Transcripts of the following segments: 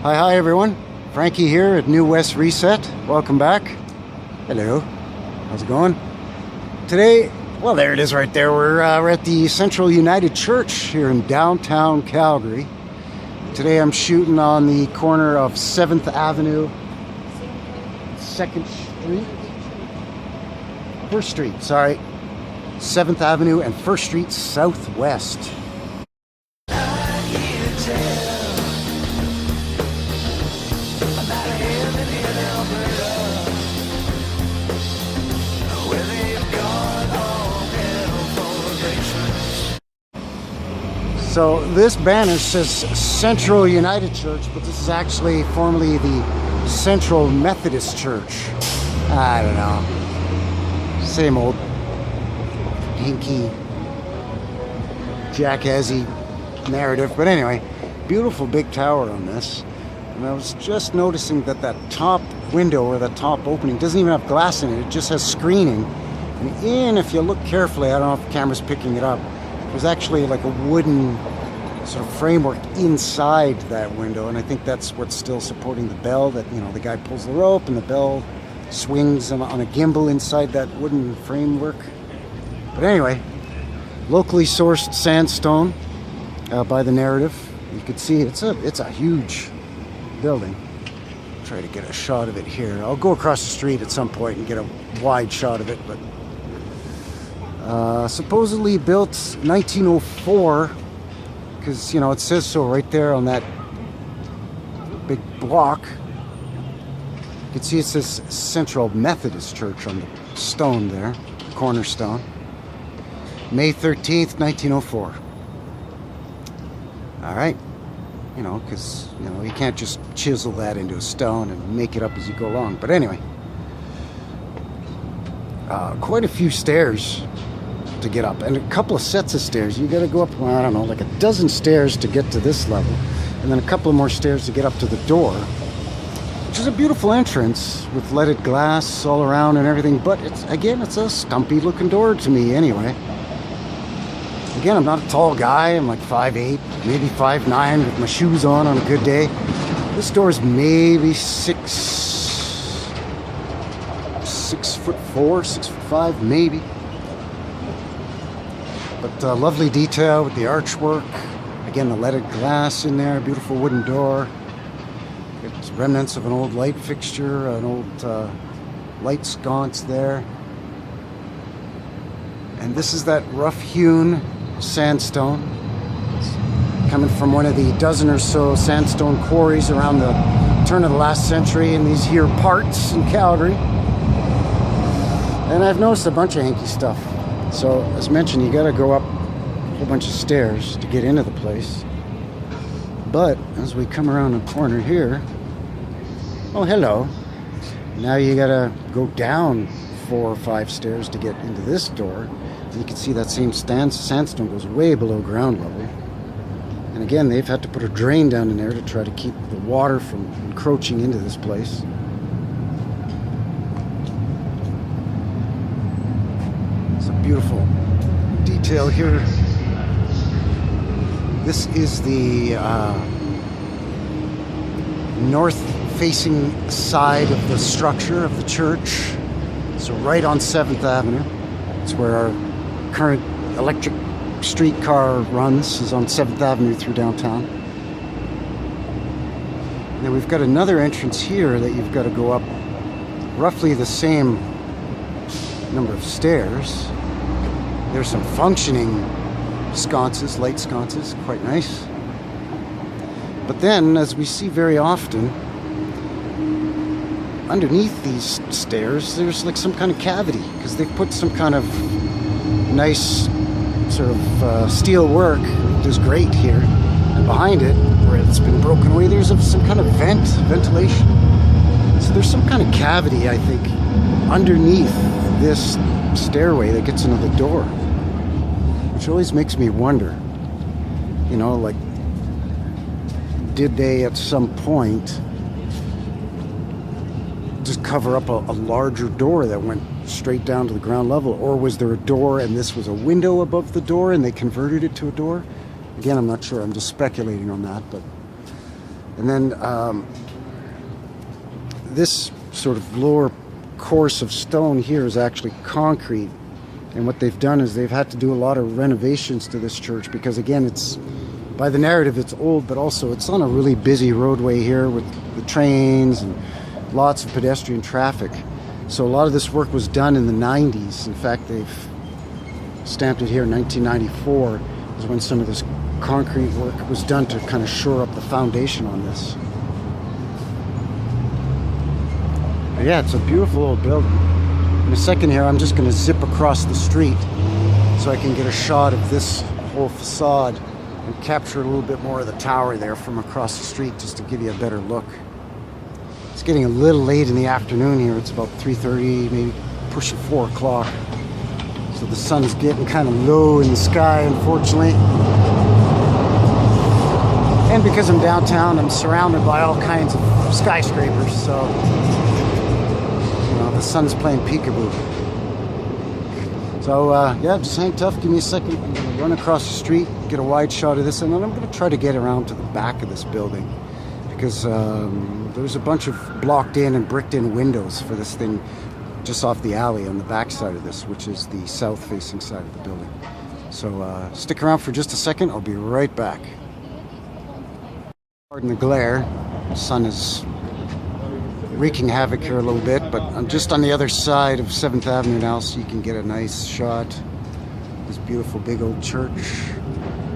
Hi everyone. Frankie here at New West Reset. Welcome back. Hello. How's it going? Today, well, there it is right there. We're at the Central United Church here in downtown Calgary. Today I'm shooting on the corner of 7th Avenue, 2nd Street, 1st Street, sorry. 7th Avenue and 1st Street Southwest. So this banner says Central United Church, but this is actually formerly the Central Methodist Church. I don't know. Same old hinky, jackassy narrative. But anyway, beautiful big tower on this. And I was just noticing that that top window or the top opening doesn't even have glass in it. It just has screening. And if you look carefully, I don't know if the camera's picking it up, there's actually like a wooden sort of framework inside that window, and I think that's what's still supporting the bell. That, you know, the guy pulls the rope and the bell swings on a gimbal inside that wooden framework. But anyway, locally sourced sandstone by the narrative. You can see it's a huge building. Try to get a shot of it here. I'll go across the street at some point and get a wide shot of it, but supposedly built 1904, because, you know, it says so right there on that big block. You can see it says Central Methodist Church on the stone there, the cornerstone. May 13th, 1904. All right. You know, because, you know, you can't just chisel that into a stone and make it up as you go along. But anyway, quite a few stairs to get up, and a couple of sets of stairs. You got to go up, well, I don't know, like a dozen stairs to get to this level, and then a couple of more stairs to get up to the door, which is a beautiful entrance with leaded glass all around and everything. But it's a stumpy looking door to me anyway. Again, I'm not a tall guy. I'm like 5'8", maybe 5'9", with my shoes on a good day. This door is maybe 6'4", 6'5", maybe. But lovely detail with the archwork. Again, the leaded glass in there, beautiful wooden door. It's remnants of an old light fixture, an old light sconce there. And this is that rough-hewn sandstone. It's coming from one of the dozen or so sandstone quarries around the turn of the last century in these here parts in Calgary. And I've noticed a bunch of hanky stuff. So, as mentioned, you gotta go up a whole bunch of stairs to get into the place. But, as we come around the corner here, oh, hello. Now you gotta go down 4 or 5 stairs to get into this door. And you can see that same sandstone goes way below ground level. And again, they've had to put a drain down in there to try to keep the water from encroaching into this place. Beautiful detail here. This is the north-facing side of the structure of the church. So right on 7th Avenue. It's where our current electric streetcar runs, is on 7th Avenue through downtown. And then we've got another entrance here that you've got to go up roughly the same number of stairs. There's some functioning sconces, light sconces, quite nice. But then, as we see very often, underneath these stairs, there's like some kind of cavity, because they've put some kind of nice sort of steel work, there's grate here, and behind it, where it's been broken away, there's some kind of ventilation. So there's some kind of cavity, I think, underneath this stairway that gets into the door, which always makes me wonder, you know, like, did they at some point just cover up a larger door that went straight down to the ground level, or was there a door and this was a window above the door and they converted it to a door? Again, I'm not sure, I'm just speculating on that, but And then this sort of lower course of stone here is actually concrete. And what they've done is they've had to do a lot of renovations to this church because, again, it's, by the narrative, it's old, but also it's on a really busy roadway here with the trains and lots of pedestrian traffic. So a lot of this work was done in the 90s. In fact, they've stamped it here in 1994 is when some of this concrete work was done to kind of shore up the foundation on this. But yeah, it's a beautiful old building. In a second here, I'm just going to zip across the street so I can get a shot of this whole facade and capture a little bit more of the tower there from across the street just to give you a better look. It's getting a little late in the afternoon here. It's about 3:30, maybe pushing 4 o'clock. So the sun is getting kind of low in the sky, unfortunately. And because I'm downtown, I'm surrounded by all kinds of skyscrapers, so the sun is playing peekaboo. So yeah, just hang tough, give me a second. I'm going to run across the street, get a wide shot of this, and then I'm going to try to get around to the back of this building because there's a bunch of blocked in and bricked in windows for this thing just off the alley on the back side of this, which is the south facing side of the building. So stick around for just a second, I'll be right back. Pardon the glare, the sun is wreaking havoc here a little bit, but I'm just on the other side of 7th Avenue now, so you can get a nice shot. This beautiful big old church,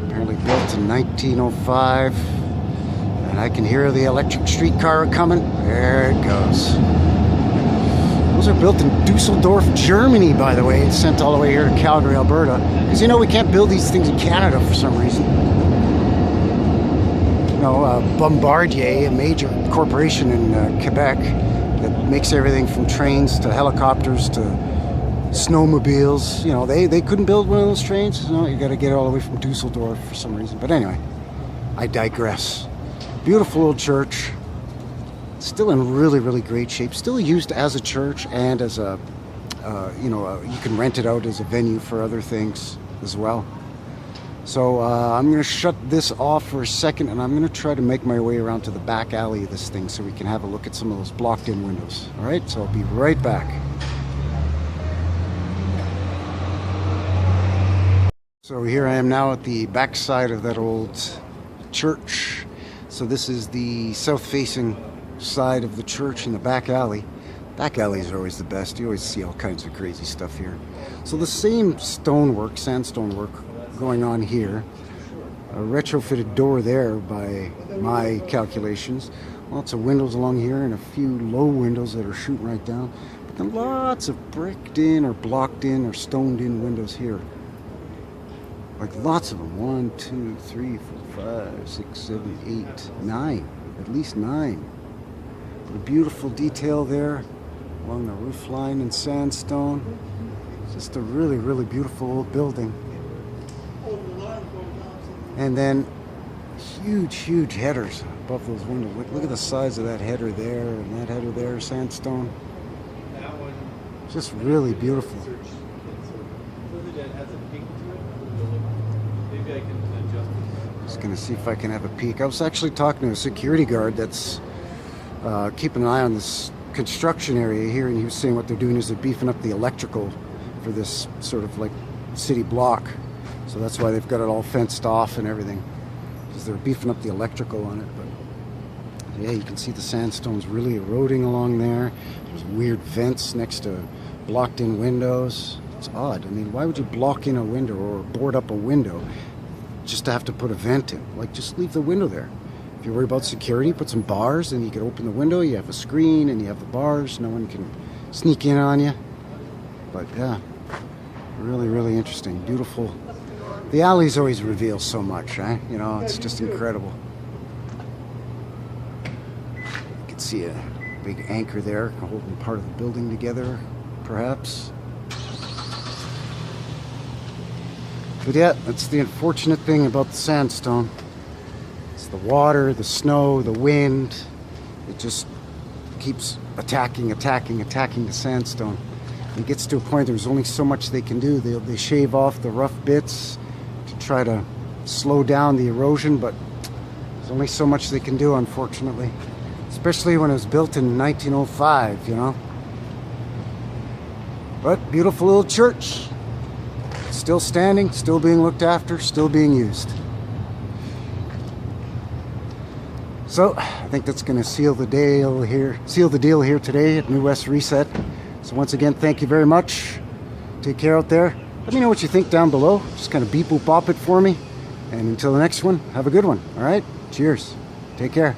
apparently built in 1905, and I can hear the electric streetcar coming. There it goes. Those are built in Dusseldorf, Germany, by the way. It's sent all the way here to Calgary, Alberta, because you know we can't build these things in Canada for some reason. Bombardier, a major corporation in Quebec that makes everything from trains to helicopters to snowmobiles. They couldn't build one of those trains. You got to get it all the way from Dusseldorf for some reason. But anyway, I digress. Beautiful old church. Still in really, really great shape. Still used as a church and as a, you can rent it out as a venue for other things as well. So I'm going to shut this off for a second, and I'm going to try to make my way around to the back alley of this thing so we can have a look at some of those blocked in windows. All right, so I'll be right back. So here I am now at the back side of that old church. So this is the south facing side of the church in the back alley. Back alleys are always the best. You always see all kinds of crazy stuff here. So the same stonework, sandstone work, going on here. A retrofitted door there by my calculations. Lots of windows along here and a few low windows that are shooting right down. But then lots of bricked in or blocked in or stoned in windows here. Like lots of them. 1, 2, 3, 4, 5, 6, 7, 8, 9. At least 9. But a beautiful detail there along the roof line in sandstone. Just a really, really beautiful old building. And then huge headers above those windows. Look at the size of that header there and that header there, sandstone. Just really beautiful. Just gonna see if I can have a peek. I was actually talking to a security guard that's keeping an eye on this construction area here, and he was saying what they're doing is they're beefing up the electrical for this sort of like city block. So that's why they've got it all fenced off and everything, because they're beefing up the electrical on it. But yeah, you can see the sandstone's really eroding along there. There's weird vents next to blocked in windows. It's odd. I mean, why would you block in a window or board up a window just to have to put a vent in? Like, just leave the window there. If you're worried about security, put some bars and you can open the window. You have a screen and you have the bars. No one can sneak in on you. But yeah, really, really interesting. Beautiful. The alleys always reveal so much, eh? It's just incredible. You can see a big anchor there holding part of the building together, perhaps. But yeah, that's the unfortunate thing about the sandstone. It's the water, the snow, the wind. It just keeps attacking the sandstone. It gets to a point there's only so much they can do. They shave off the rough bits to try to slow down the erosion, but There's only so much they can do, unfortunately. Especially when it was built in 1905, you know. But beautiful little church. Still standing, still being looked after, still being used. So I think that's going to seal the deal here today at New West Reset. So once again, thank you very much. Take care out there. Let me know what you think down below. Just kind of beep boop bop it for me. And until the next one, have a good one. All right? Cheers. Take care.